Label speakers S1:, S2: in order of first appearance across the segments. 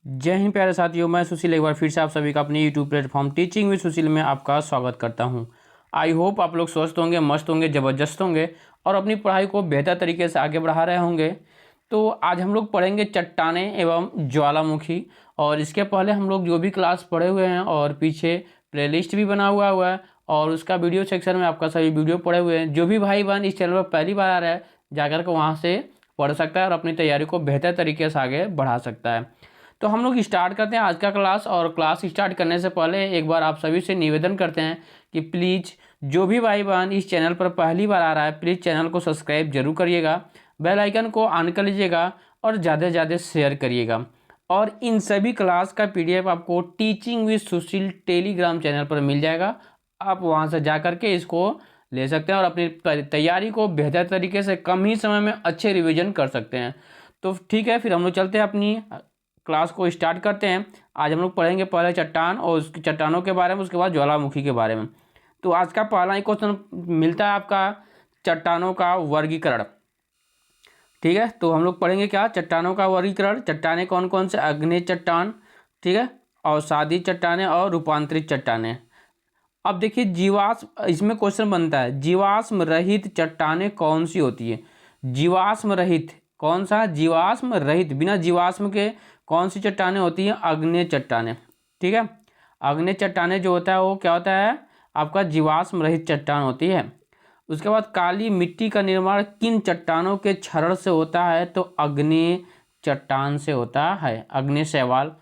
S1: जय हिंद प्यारे साथियों, मैं सुशील एक बार फिर से आप सभी का अपने यूट्यूब प्लेटफॉर्म टीचिंग विद सुशील में आपका स्वागत करता हूं। आई होप आप लोग स्वस्थ होंगे, मस्त होंगे, ज़बरदस्त होंगे और अपनी पढ़ाई को बेहतर तरीके से आगे बढ़ा रहे होंगे। तो आज हम लोग पढ़ेंगे चट्टानें एवं ज्वालामुखी। और इसके पहले हम लोग जो भी क्लास पढ़े हुए हैं और पीछे प्लेलिस्ट भी बना हुआ है और उसका वीडियो सेक्शन में आपका सभी वीडियो पड़े हुए हैं। जो भी भाई बहन इस चैनल पर पहली बार आ रहा है जाकर के वहाँ से पढ़ सकता है और अपनी तैयारी को बेहतर तरीके से आगे बढ़ा सकता है। तो हम लोग स्टार्ट करते हैं आज का क्लास। और क्लास स्टार्ट करने से पहले एक बार आप सभी से निवेदन करते हैं कि प्लीज़ जो भी भाई बहन इस चैनल पर पहली बार आ रहा है प्लीज़ चैनल को सब्सक्राइब जरूर करिएगा, बेल आइकन को ऑन कर लीजिएगा और ज़्यादा से ज़्यादा शेयर करिएगा। और इन सभी क्लास का PDF आपको teaching with Sushil Telegram channel पर मिल जाएगा। आप वहाँ से जा करके इसको ले सकते हैं और अपनी तैयारी को बेहतर तरीके से कम ही समय में अच्छे रिवीजन कर सकते हैं। तो ठीक है, फिर हम लोग चलते हैं अपनी क्लास को स्टार्ट करते हैं। आज हम लोग पढ़ेंगे पहले चट्टान और उसकी चट्टानों के बारे में, उसके बाद ज्वालामुखी के बारे में। तो आज का पहला ही क्वेश्चन मिलता है आपका चट्टानों का वर्गीकरण। ठीक है, तो हम लोग पढ़ेंगे क्या, चट्टानों का वर्गीकरण। चट्टानें कौन कौन से, आग्नेय चट्टान, ठीक है, अवसादी चट्टानें और रूपांतरित चट्टानें। अब देखिए जीवाश्म, इसमें क्वेश्चन बनता है जीवाश्म रहित चट्टानें कौन सी होती है। जीवाश्म रहित कौन सा, जीवाश्म रहित बिना जीवाश्म के कौन सी चट्टानें होती हैं, आग्नेय चट्टानें। ठीक है, आग्नेय चट्टानें जो होता है वो क्या होता है आपका, जीवाश्म रहित चट्टान होती है। उसके बाद काली मिट्टी का निर्माण किन चट्टानों के क्षरण से होता है, तो आग्नेय चट्टान से होता है, आग्नेय शैवाल।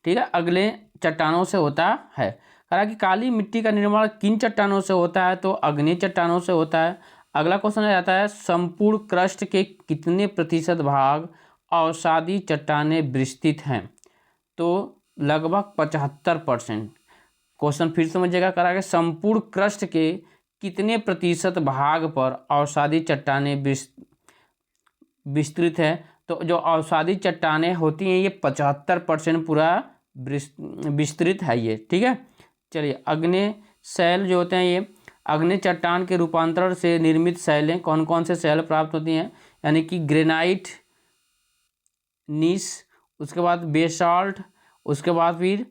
S1: ठीक है, अगले चट्टानों से होता है। हालांकि काली मिट्टी का निर्माण किन चट्टानों से होता है, तो आग्नेय चट्टानों से होता है। अगला क्वेश्चन आ जाता है संपूर्ण क्रस्ट के कितने प्रतिशत भाग अवसादी चट्टानें विस्तृत हैं, तो लगभग 75%। क्वेश्चन फिर समझिएगा, करा संपूर्ण क्रस्ट के कितने प्रतिशत भाग पर अवसादी चट्टानें विस्तृत है, तो जो अवसादी चट्टानें होती हैं ये 75% पूरा विस्तृत है ये। ठीक है, चलिए आग्नेय शैल जो होते हैं ये आग्नेय चट्टान के रूपांतरण से निर्मित शैलें कौन कौन से शैल प्राप्त होती हैं, यानी कि ग्रेनाइट, नीस, उसके बाद बेसाल्ट, उसके बाद फिर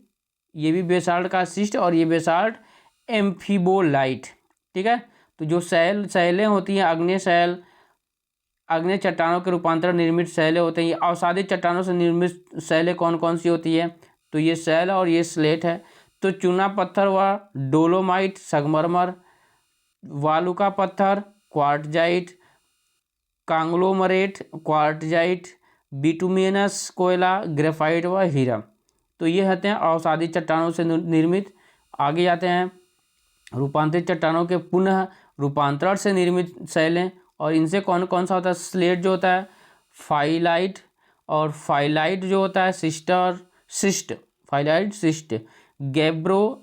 S1: ये भी बेसाल्ट का शिस्ट और ये बेसाल्ट एम्फीबोलाइट। ठीक है, तो जो शैलें होती हैं आग्नेय शैल, आग्नेय चट्टानों के रूपांतरण निर्मित शैलें होते हैं। ये अवसादी चट्टानों से निर्मित शैलें कौन कौन सी होती है, तो ये शैल और ये स्लेट है। तो चूना पत्थर व डोलोमाइट, संगमरमर, वालुका पत्थर, क्वार्टजाइट, कांग्लोमरेट, क्वार्टजाइट, बिटुमिनस कोयला, ग्रेफाइट व हीरा। तो ये होते हैं अवसादी चट्टानों से निर्मित। आगे जाते हैं रूपांतरित चट्टानों के पुनः रूपांतरण से निर्मित शैलें, और इनसे कौन कौन सा होता है, स्लेट जो होता है, फाइलाइट, और फाइलाइट जो होता है सिस्ट, फाइलाइट सिस्ट, गैब्रो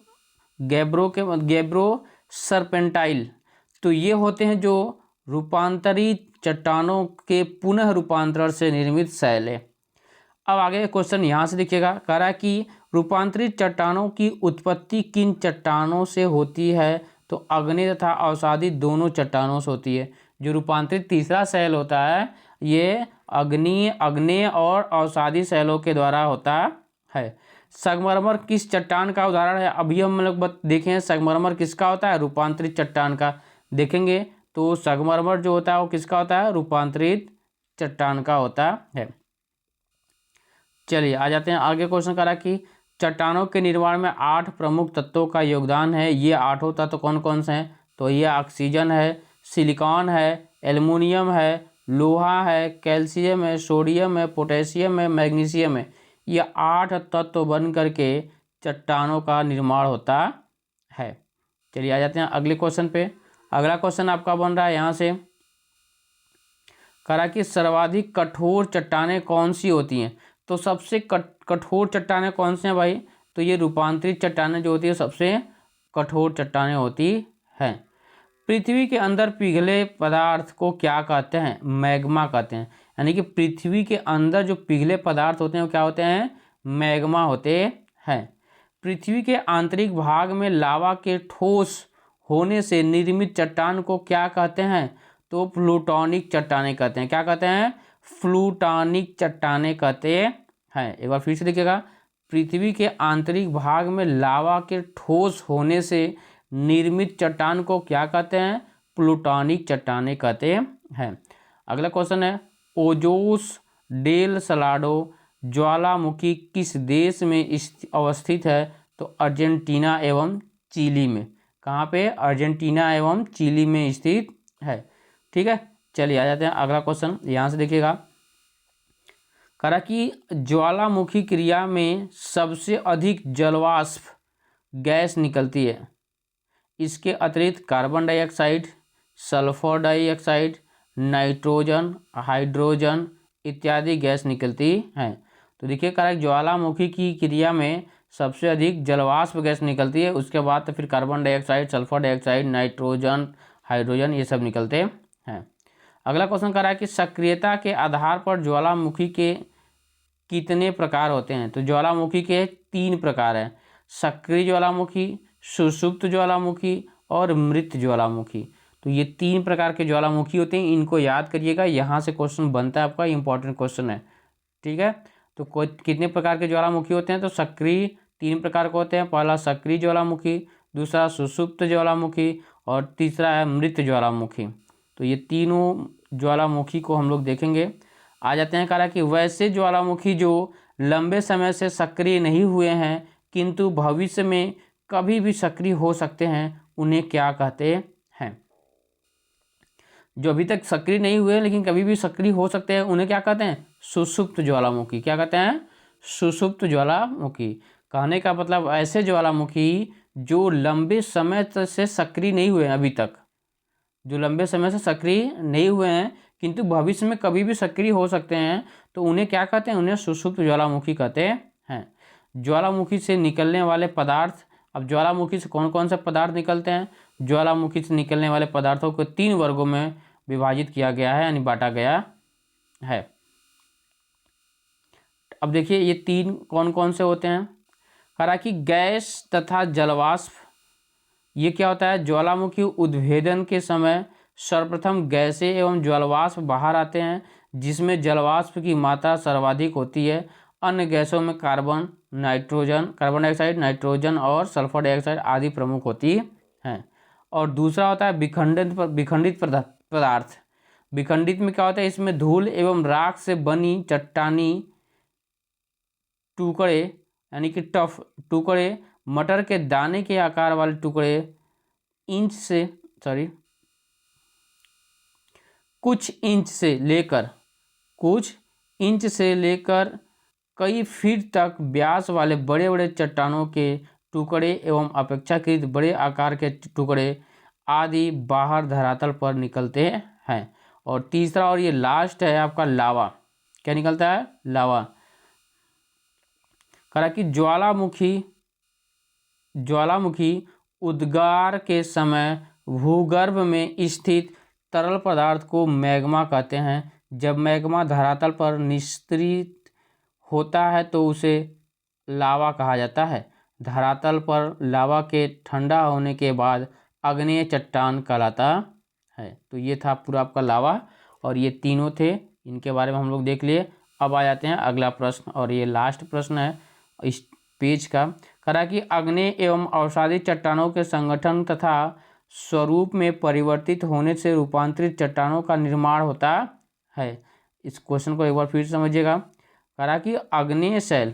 S1: सरपेंटाइल। तो ये होते हैं जो रूपांतरित चट्टानों के पुनः रूपांतरण से निर्मित शैलें। अब आगे क्वेश्चन यहाँ से देखिएगा, कह रहा है कि रूपांतरित चट्टानों की उत्पत्ति किन चट्टानों से होती है, तो आग्नेय तथा अवसादी दोनों चट्टानों से होती है। जो रूपांतरित तीसरा शैल होता है ये आग्नेय और अवसादी शैलों के द्वारा होता है। संगमरमर किस चट्टान का उदाहरण है, अभी हम लोग देखें संगमरमर किसका होता है, रूपांतरित चट्टान का देखेंगे। तो संगमरमर जो होता है वो किसका होता है, रूपांतरित चट्टान का होता है। चलिए आ जाते हैं आगे। क्वेश्चन करा कि चट्टानों के निर्माण में 8 प्रमुख तत्वों का योगदान है। ये 8 तत्व कौन कौन से हैं, तो ये ऑक्सीजन है, सिलिकॉन है, एल्युमिनियम है, लोहा है, कैल्शियम है, सोडियम है, पोटेशियम है, मैग्नीशियम है। ये 8 तत्व बन करके चट्टानों का निर्माण होता है। चलिए आ जाते हैं अगले क्वेश्चन पे। अगला क्वेश्चन आपका बन रहा है यहाँ से, करा कि सर्वाधिक कठोर चट्टानें कौन सी होती हैं। तो सबसे कठोर चट्टानें कौन से हैं भाई, तो ये रूपांतरित चट्टानें जो होती है सबसे कठोर चट्टानें होती हैं। पृथ्वी के अंदर पिघले पदार्थ को क्या कहते हैं, मैग्मा कहते हैं। यानी कि पृथ्वी के अंदर जो पिघले पदार्थ होते हैं वो क्या होते हैं, मैग्मा होते हैं। पृथ्वी के आंतरिक भाग में लावा के ठोस होने से निर्मित चट्टान को क्या कहते हैं, तो प्लूटोनिक चट्टानें कहते हैं। क्या कहते हैं, प्लूटोनिक चट्टानें कहते है। एक बार फिर से देखिएगा, पृथ्वी के आंतरिक भाग में लावा के ठोस होने से निर्मित चट्टान को क्या कहते हैं? प्लूटोनिक चट्टानें कहते हैं। अगला क्वेश्चन है, ओजोस डेल सलाडो ज्वालामुखी किस देश में अवस्थित है? तो अर्जेंटीना एवं चिली में। कहाँ पे? अर्जेंटीना एवं चिली में स्थित है। ठीक है, चलिए आ जाते हैं अगला क्वेश्चन। यहाँ से देखिएगा, करा कि ज्वालामुखी क्रिया में सबसे अधिक जलवाष्प गैस निकलती है। इसके अतिरिक्त carbon dioxide, sulphur dioxide, nitrogen, hydrogen इत्यादि गैस निकलती हैं। तो देखिए करा ज्वालामुखी की क्रिया में सबसे अधिक जलवाष्प गैस निकलती है, उसके बाद तो फिर carbon dioxide, sulphur dioxide, nitrogen, hydrogen ये सब निकलते हैं। अगला क्वेश्चन करा है कि सक्रियता के आधार पर ज्वालामुखी के कितने प्रकार होते हैं? तो ज्वालामुखी के 3 प्रकार हैं, सक्रिय ज्वालामुखी, सुषुप्त ज्वालामुखी और मृत ज्वालामुखी। तो ये 3 प्रकार के ज्वालामुखी होते हैं, इनको याद करिएगा, यहाँ से क्वेश्चन बनता है आपका, इंपॉर्टेंट क्वेश्चन है। ठीक है, तो कितने प्रकार के ज्वालामुखी होते हैं? तो सक्रिय 3 प्रकार के होते हैं, पहला सक्रिय ज्वालामुखी, दूसरा सुषुप्त ज्वालामुखी और तीसरा है मृत ज्वालामुखी। तो ये तीनों ज्वालामुखी को हम लोग देखेंगे। आ जाते हैं कहा कि वैसे ज्वालामुखी जो लंबे समय से सक्रिय नहीं हुए हैं किंतु भविष्य में कभी भी सक्रिय हो सकते हैं, उन्हें क्या कहते हैं? जो अभी तक सक्रिय नहीं हुए लेकिन कभी भी सक्रिय हो सकते हैं, उन्हें क्या कहते हैं? सुषुप्त ज्वालामुखी। क्या कहते हैं? सुषुप्त ज्वालामुखी। कहने का मतलब ऐसे ज्वालामुखी जो लंबे समय से सक्रिय नहीं हुए हैं, अभी तक जो लंबे समय से सक्रिय नहीं हुए हैं किंतु भविष्य में कभी भी सक्रिय हो सकते हैं, तो उन्हें क्या कहते हैं? उन्हें सुषुप्त ज्वालामुखी कहते हैं। ज्वालामुखी से निकलने वाले पदार्थ, अब ज्वालामुखी से कौन कौन से पदार्थ निकलते हैं? ज्वालामुखी से निकलने वाले पदार्थों को 3 वर्गों में विभाजित किया गया है, यानी बांटा गया है। अब देखिए ये 3 कौन कौन से होते हैं। हालांकि गैस तथा जलवाष्प, ये क्या होता है? ज्वालामुखी उद्भेदन के समय सर्वप्रथम गैसें एवं जलवाष्प बाहर आते हैं, जिसमें जलवाष्प की मात्रा सर्वाधिक होती है। अन्य गैसों में कार्बन डाइऑक्साइड, नाइट्रोजन और सल्फर डाइऑक्साइड आदि प्रमुख होती हैं। और दूसरा होता है विखंडित पदार्थ। विखंडित में क्या होता है? इसमें धूल एवं राख से बनी चट्टानी टुकड़े, यानी कि टफ टुकड़े, मटर के दाने के आकार वाले टुकड़े कुछ इंच से लेकर कई फीट तक व्यास वाले बड़े बड़े चट्टानों के टुकड़े एवं अपेक्षाकृत बड़े आकार के टुकड़े आदि बाहर धरातल पर निकलते हैं। और तीसरा और ये लास्ट है आपका लावा। क्या निकलता है? लावा। कहा कि ज्वालामुखी उद्गार के समय भूगर्भ में स्थित तरल पदार्थ को मैग्मा कहते हैं। जब मैग्मा धरातल पर निस्तरित होता है तो उसे लावा कहा जाता है। धरातल पर लावा के ठंडा होने के बाद आग्नेय चट्टान कहलाता है। तो ये था पूरा आपका लावा, और ये तीनों थे, इनके बारे में हम लोग देख लिए। अब आ जाते हैं अगला प्रश्न, और ये लास्ट प्रश्न है इस पेज का। कहा कि आग्नेय एवं अवसादी चट्टानों के संगठन तथा स्वरूप में परिवर्तित होने से रूपांतरित चट्टानों का निर्माण होता है। इस क्वेश्चन को एक बार फिर समझिएगा। कहा कि आग्नेय शैल,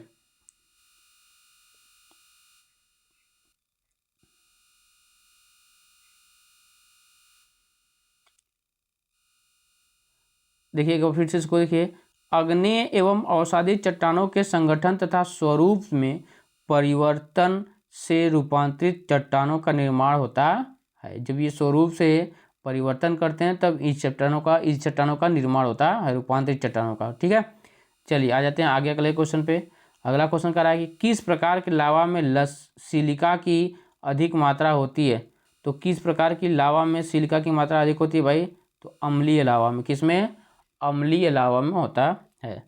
S1: देखिए एक बार फिर से इसको देखिए, आग्नेय एवं अवसादी चट्टानों के संगठन तथा स्वरूप में परिवर्तन से रूपांतरित चट्टानों का निर्माण होता है। जब ये स्वरूप से परिवर्तन करते हैं तब इस चट्टानों का निर्माण होता है, रूपांतरित चट्टानों का। ठीक है, चलिए आ जाते हैं आगे अगले क्वेश्चन पे। अगला क्वेश्चन कह रहा है कि किस प्रकार के लावा में सिलिका की अधिक मात्रा होती है? तो किस प्रकार की लावा में सिलिका की मात्रा अधिक होती है भाई? तो अम्लीय लावा में। किसमें? अम्लीय लावा में होता है।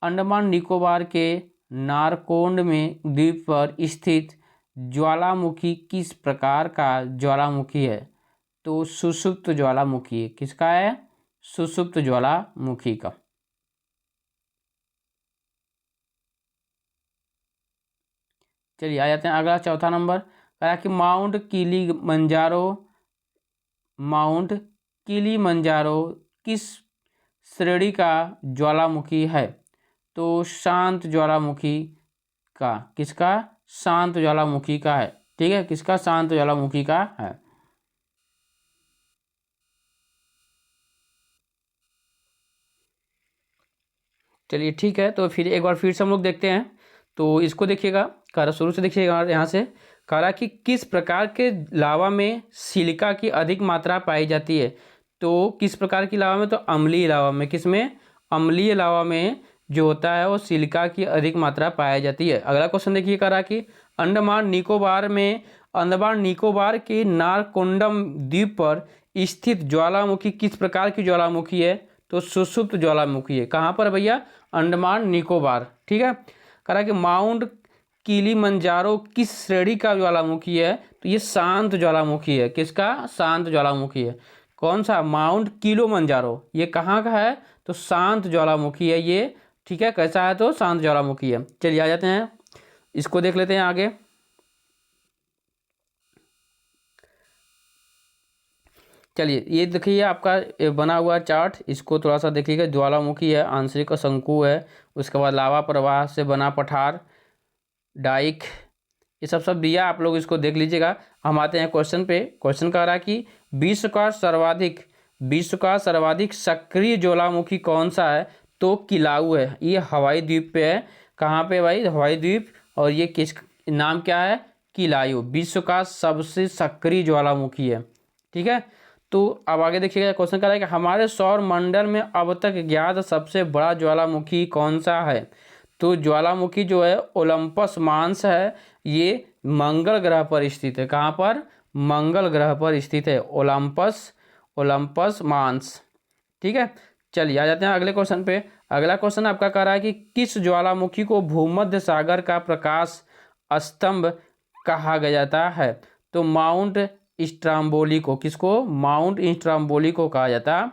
S1: अंडमान निकोबार के नारकोंड में द्वीप पर स्थित ज्वालामुखी किस प्रकार का ज्वालामुखी है? तो सुषुप्त ज्वालामुखी। किसका है? सुषुप्त ज्वालामुखी का। चलिए आ जाते हैं अगला चौथा नंबर, कहा कि माउंट किलिमंजारो किस श्रेणी का ज्वालामुखी है? तो शांत ज्वालामुखी का, किसका? शांत ज्वालामुखी का है। ठीक है, किसका? शांत ज्वालामुखी का है। चलिए ठीक है, तो फिर एक बार फिर से हम लोग देखते हैं। तो इसको देखिएगा, कह शुरू से देखिएगा यहाँ से। कह रहा कि किस प्रकार के लावा में सिलिका की अधिक मात्रा पाई जाती है? तो किस प्रकार की लावा में? तो अम्लीय लावा में। किसमें? अम्लीय लावा में जो होता है वो सिलिका की अधिक मात्रा पाई जाती है। अगला क्वेश्चन देखिए, कह रहा कि अंडमान निकोबार के नारकोंडम द्वीप पर स्थित ज्वालामुखी किस प्रकार की ज्वालामुखी है? तो सुषुप्त ज्वालामुखी है। कहाँ पर भैया? अंडमान निकोबार। ठीक है, कह रहा कि माउंट किलिमंजारो किस श्रेणी का ज्वालामुखी है? तो ये शांत ज्वालामुखी है। किसका? शांत ज्वालामुखी है। कौन सा? Mount Kilimanjaro. ये कहाँ का है? तो शांत ज्वालामुखी है ये। ठीक है, कैसा है? तो शांत ज्वालामुखी है। चलिए आ जाते हैं, इसको देख लेते हैं आगे। चलिए ये देखिए आपका बना हुआ चार्ट, इसको थोड़ा सा देखिएगा। ज्वालामुखी है, आंशिक शंकु है, उसके बाद लावा प्रवाह से बना पठार, डाइक, ये सब दिया, आप लोग इसको देख लीजिएगा। हम आते हैं क्वेश्चन पे। क्वेश्चन कह रहा है कि विश्व का सर्वाधिक सक्रिय ज्वालामुखी कौन सा है? तो किलाउ है। ये हवाई द्वीप पे है। कहाँ पे भाई? हवाई द्वीप। और ये किस नाम क्या है? किलायु। विश्व का सबसे सक्रिय ज्वालामुखी है। ठीक है, तो अब आगे देखिएगा। क्वेश्चन कह रहा है कि हमारे सौर मंडल में अब तक ज्ञात सबसे बड़ा ज्वालामुखी कौन सा है? तो ज्वालामुखी जो है ओलंपस मांस है। ये मंगल ग्रह पर स्थित है। कहाँ पर? मंगल ग्रह पर स्थित है ओलंपस मांस। ठीक है, चलिए आ जाते हैं अगले क्वेश्चन पे। अगला क्वेश्चन आपका कह रहा है कि किस ज्वालामुखी को भूमध्य सागर का प्रकाश स्तंभ कहा गया जाता है? तो माउंट स्ट्राम्बोली को। किसको? माउंट स्ट्राम्बोली को कहा जाता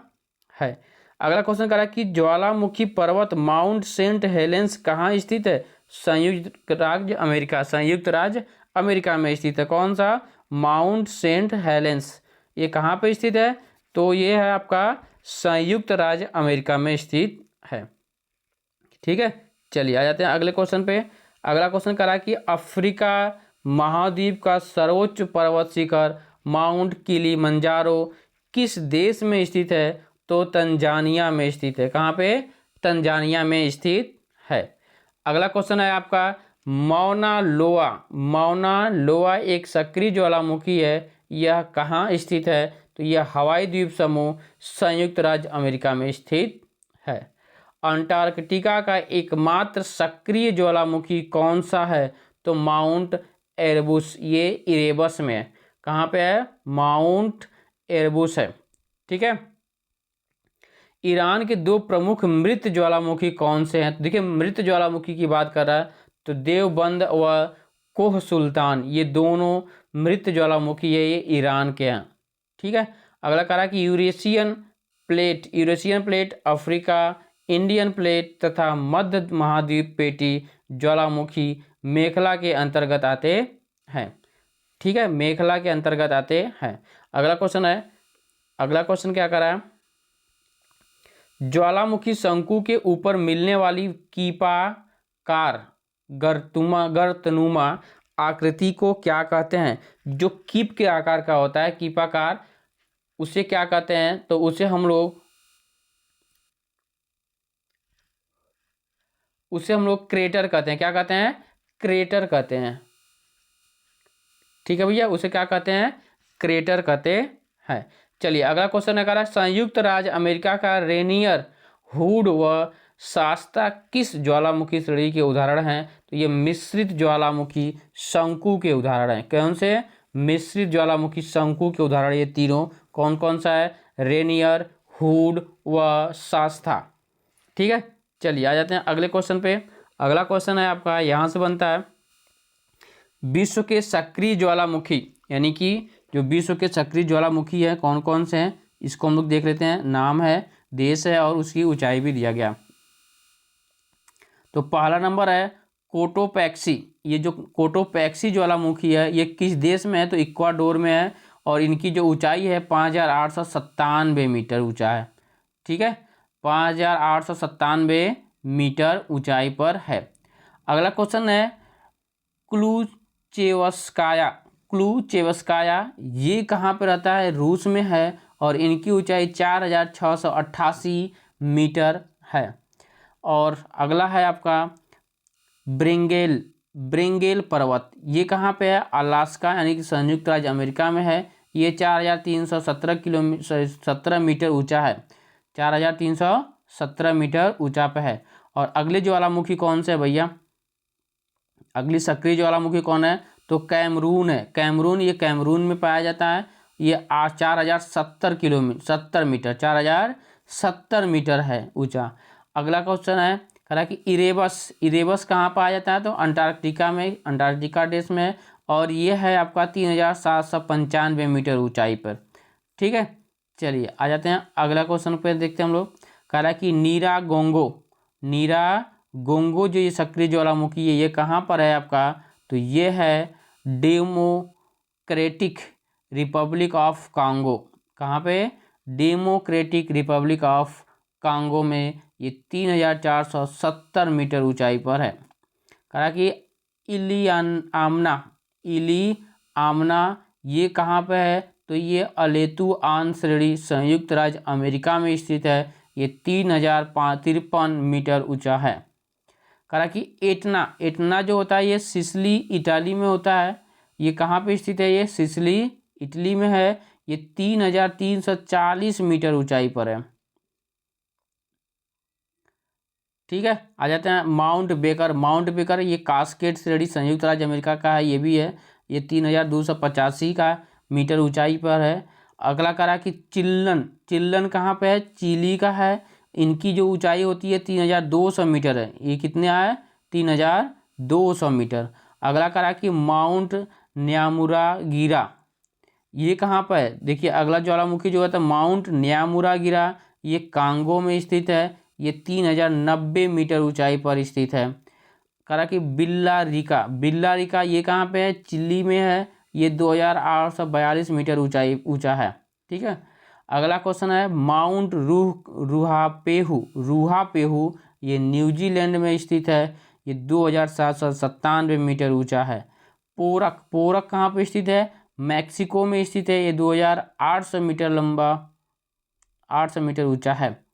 S1: है। अगला क्वेश्चन कह रहा है कि ज्वालामुखी पर्वत माउंट सेंट हेलेंस कहाँ स्थित है? संयुक्त राज्य अमेरिका में स्थित है। कौन सा? Mount Saint Helens. ये कहाँ पे स्थित है? तो ये है आपका संयुक्त राज्य अमेरिका में स्थित है। ठीक है, चलिए आ जाते हैं अगले क्वेश्चन पे। अगला क्वेश्चन कह रहा है कि अफ्रीका महाद्वीप का सर्वोच्च पर्वत शिखर माउंट किलिमंजारो किस देश में स्थित है? तो तंजानिया में स्थित है। कहाँ पे? तंजानिया में स्थित है। अगला क्वेश्चन है आपका मौना लोआ एक सक्रिय ज्वालामुखी है। यह कहाँ स्थित है? तो यह हवाई द्वीप समूह संयुक्त राज्य अमेरिका में स्थित है। अंटार्कटिका का एकमात्र सक्रिय ज्वालामुखी कौन सा है? तो माउंट एरबुस। ये इरेबस में है। कहाँ पे है? माउंट एरबुस है। ठीक है, ईरान के दो प्रमुख मृत ज्वालामुखी कौन से हैं? तो देखिए, मृत ज्वालामुखी की बात कर रहा है तो देवबंद व कोह सुल्तान, ये दोनों मृत ज्वालामुखी है, ये ईरान के हैं। ठीक है, अगला कह रहा है कि Eurasian plate, Africa, Indian plate तथा मध्य महाद्वीप पेटी ज्वालामुखी मेखला के अंतर्गत आते हैं। ठीक है, मेखला के अंतर्गत आते हैं। अगला क्वेश्चन क्या कर रहा है? ज्वालामुखी शंकु के ऊपर मिलने वाली कीपाकार गर्तनुमा आकृति को क्या कहते हैं? जो कीप के आकार का होता है कीपाकार, उसे क्या कहते हैं? तो उसे हम लोग क्रेटर कहते हैं। क्या कहते हैं? क्रेटर कहते हैं। ठीक है भैया, उसे क्या कहते हैं? क्रेटर कहते हैं। चलिए अगला क्वेश्चन है, संयुक्त राज्य अमेरिका का रेनियर, हुड व शास्ता किस ज्वालामुखी श्रेणी के उदाहरण हैं? तो ये मिश्रित ज्वालामुखी शंकु के उदाहरण हैं। कौन से? मिश्रित ज्वालामुखी शंकु के उदाहरण ये तीनों। कौन कौन सा है? रेनियर, हुड व शास्ता। ठीक है, चलिए आ जाते हैं अगले क्वेश्चन पे। अगला क्वेश्चन है आपका, यहाँ से बनता है विश्व के सक्रिय ज्वालामुखी, यानी कि जो विश्व के सक्रिय ज्वालामुखी है कौन कौन से हैं, इसको हम लोग देख लेते हैं। नाम है, देश है और उसकी ऊंचाई भी दिया गया। तो पहला नंबर है कोटोपैक्सी, ये जो कोटोपैक्सी ज्वालामुखी है ये किस देश में है, तो इक्वाडोर में है, और इनकी जो ऊंचाई है 5,897 मीटर ऊंचा है। ठीक है, 5,897 मीटर ऊंचाई पर है। अगला क्वेश्चन है क्लूचेवस्काया। क्लूचेवस्काया ये कहाँ पर रहता है, रूस में है, और इनकी ऊंचाई 4,688 मीटर है। और अगला है आपका ब्रिंगेल। ब्रिंगेल पर्वत ये कहाँ पे है, अलास्का यानी कि संयुक्त राज्य अमेरिका में है। ये 4,317 मीटर ऊंचा है, 4,317 मीटर ऊंचा पे है। और अगली ज्वालामुखी कौन से है भैया, अगली सक्रिय ज्वालामुखी कौन है, तो कैमरून है। कैमरून, ये कैमरून में पाया जाता है। ये 4,070 मीटर 4,070 मीटर है ऊंचा। अगला क्वेश्चन है कह रहा है कि इरेबस। इरेबस कहाँ पाया जाता है, तो अंटार्कटिका में, अंटार्कटिका देश में है, और ये है आपका 3,795 मीटर ऊंचाई पर। ठीक है, चलिए आ जाते हैं अगला क्वेश्चन पे, देखते हैं हम लोग। कह रहा है कि नीरागोंगो। नीरागोंगो जो ये सक्रिय ज्वालामुखी है ये कहाँ पर है आपका, तो ये है डेमोक्रेटिक रिपब्लिक ऑफ कांगो। कहाँ पे, डेमोक्रेटिक रिपब्लिक ऑफ कांगो में ये 3,470 मीटर ऊंचाई पर है। कहा कि इली आमना ये कहाँ पे है, तो ये अलेतु आन श्रेणी संयुक्त राज्य अमेरिका में स्थित है। ये 3,053 मीटर ऊंचा है। कहा कि एटना। एटना जो होता है ये सिसिली इटाली में होता है। ये कहाँ पे स्थित है, ये सिसिली इटली में है। ये 3,340 मीटर ऊंचाई पर है। ठीक है, आ जाते हैं माउंट बेकर। माउंट बेकर ये कास्केड श्रेणी संयुक्त राज्य अमेरिका का है, ये भी है। ये 3,285 का मीटर ऊंचाई पर है। अगला करा कि चिल्लन। चिल्लन कहाँ पे है, चिली का है। इनकी जो ऊंचाई होती है 3,200 मीटर है। ये कितने आए, 3,200 मीटर। अगला करा कि माउंट न्यामुरागिरा। ये कहाँ पर है, देखिए अगला ज्वालामुखी जो है तो माउंट न्यामुरागिरा, ये कांगो में स्थित है। ये 3,090 मीटर ऊंचाई पर स्थित है। कहा कि बिल्ला रिका। बिल्ला रिका ये कहाँ पे है, चिली में है। ये 2,842 मीटर ऊंचा है। ठीक है, अगला क्वेश्चन है माउंट रूहापेहू। रूहापेहू ये न्यूजीलैंड में स्थित है। ये 2,797 मीटर ऊंचा है। पोरक। पोरक कहाँ पे स्थित है, मैक्सिको में स्थित है। ये 2,800 मीटर लंबा, 800 मीटर ऊंचा है।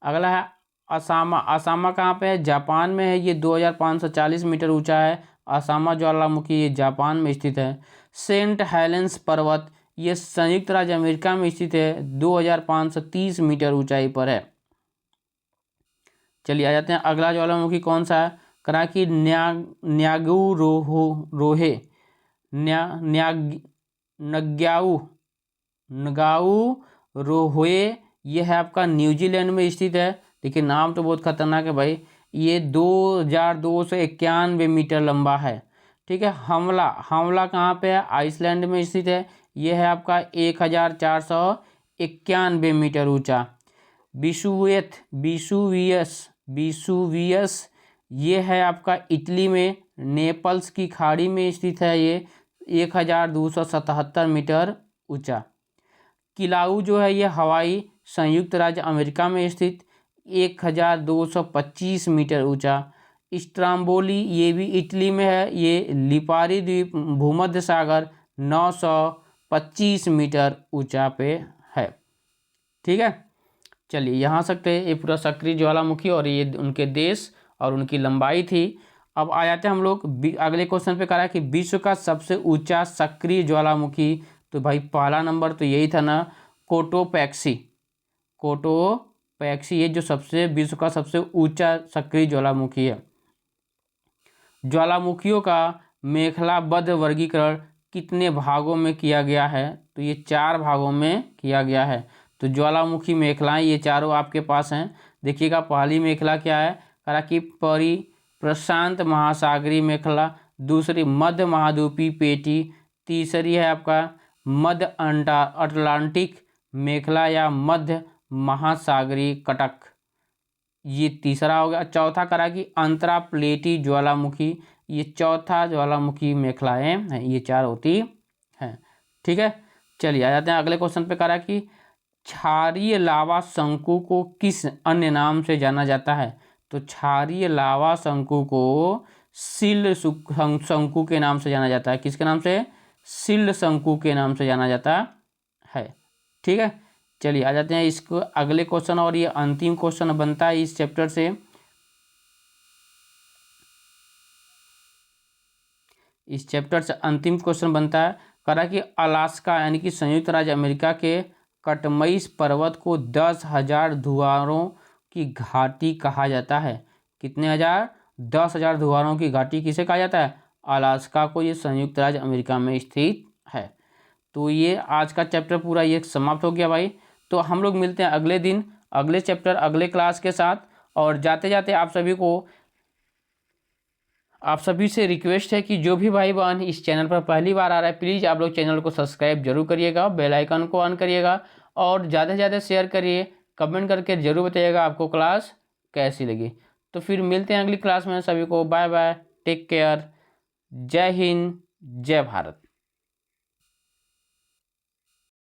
S1: अगला है असामा। असामा कहाँ पे है, जापान में है। ये 2,540 मीटर ऊंचा है। असामा ज्वालामुखी ये जापान में स्थित है। सेंट हेलेंस पर्वत ये संयुक्त राज्य अमेरिका में स्थित है, 2,530 मीटर ऊंचाई पर है। चलिए आ जाते हैं अगला ज्वालामुखी कौन सा है, करा कि न्यागू रोहे। नगाऊ रोहे ये है आपका न्यूजीलैंड में स्थित है। देखिए नाम तो बहुत खतरनाक है भाई। ये 2,291 मीटर लंबा है। ठीक है, हमला कहाँ पे है, आइसलैंड में स्थित है। ये है आपका 1,491 मीटर ऊंचा। विसुवियस ये है आपका इटली में, नेपल्स की खाड़ी में स्थित है। ये 1,277 मीटर ऊंचा। किलाऊ जो है ये हवाई संयुक्त राज्य अमेरिका में स्थित, 1,225 मीटर ऊंचा। स्ट्राम्बोली ये भी इटली में है। ये लिपारी द्वीप, भूमध्य सागर, 925 मीटर ऊंचा पे है। ठीक है, चलिए यहाँ सकते हैं ये पूरा सक्रिय ज्वालामुखी और ये उनके देश और उनकी लंबाई थी। अब आ जाते हैं हम लोग अगले क्वेश्चन पे। करा कि विश्व का सबसे ऊंचा सक्रिय ज्वालामुखी, तो भाई पहला नंबर तो यही था ना, कोटोपैक्सी। कोटोपैक्सी ये जो सबसे विश्व का सबसे ऊंचा सक्रिय ज्वालामुखी है। ज्वालामुखियों का मेखलाबद्ध वर्गीकरण कितने भागों में किया गया है, तो ये 4 भागों में किया गया है। तो ज्वालामुखी मेखलाएं ये चारों आपके पास हैं। देखिएगा पहली मेखला क्या है, कहा कि प्रशांत महासागरीय मेखला, दूसरी मध्य महाद्वीपीय पेटी, तीसरी है आपका मध्य अटलांटिक मेखला या मध्य महासागरीय कटक, ये तीसरा हो गया। चौथा करा कि अंतरा प्लेटी ज्वालामुखी, ये चौथा ज्वालामुखी मेखलाएं हैं, ये 4 होती हैं। ठीक है, चलिए आ जाते हैं अगले क्वेश्चन पे। करा कि क्षारीय लावा शंकु को किस अन्य नाम से जाना जाता है? तो क्षारीय लावा शंकु को शिल्ड शंकु के नाम से जाना जाता है। किसके नाम से? शिल्ड शंकु के नाम से जाना जाता है। ठीक है, चलिए आ जाते हैं इसको अगले क्वेश्चन, और ये अंतिम क्वेश्चन बनता है इस चैप्टर से। इस चैप्टर से अंतिम क्वेश्चन बनता है, करा कि अलास्का यानी कि संयुक्त राज्य अमेरिका के कटमईस पर्वत को 10,000 धुआरों की घाटी कहा जाता है। कितने हजार? 10,000 धुआरों की घाटी किसे कहा जाता है? अलास्का को। ये संयुक्त राज्य अमेरिका में स्थित है। तो ये आज का चैप्टर पूरा ये समाप्त हो गया भाई। तो हम लोग मिलते हैं अगले दिन अगले चैप्टर अगले क्लास के साथ। और जाते जाते आप सभी से रिक्वेस्ट है कि जो भी भाई बहन इस चैनल पर पहली बार आ रहा है, प्लीज़ आप लोग चैनल को सब्सक्राइब जरूर करिएगा, बेल आइकन को ऑन करिएगा और ज़्यादा से ज़्यादा शेयर करिए, कमेंट करके ज़रूर बताइएगा आपको क्लास कैसी लगी। तो फिर मिलते हैं अगली क्लास में। सभी को बाय बाय, टेक केयर, जय हिंद, जय भारत।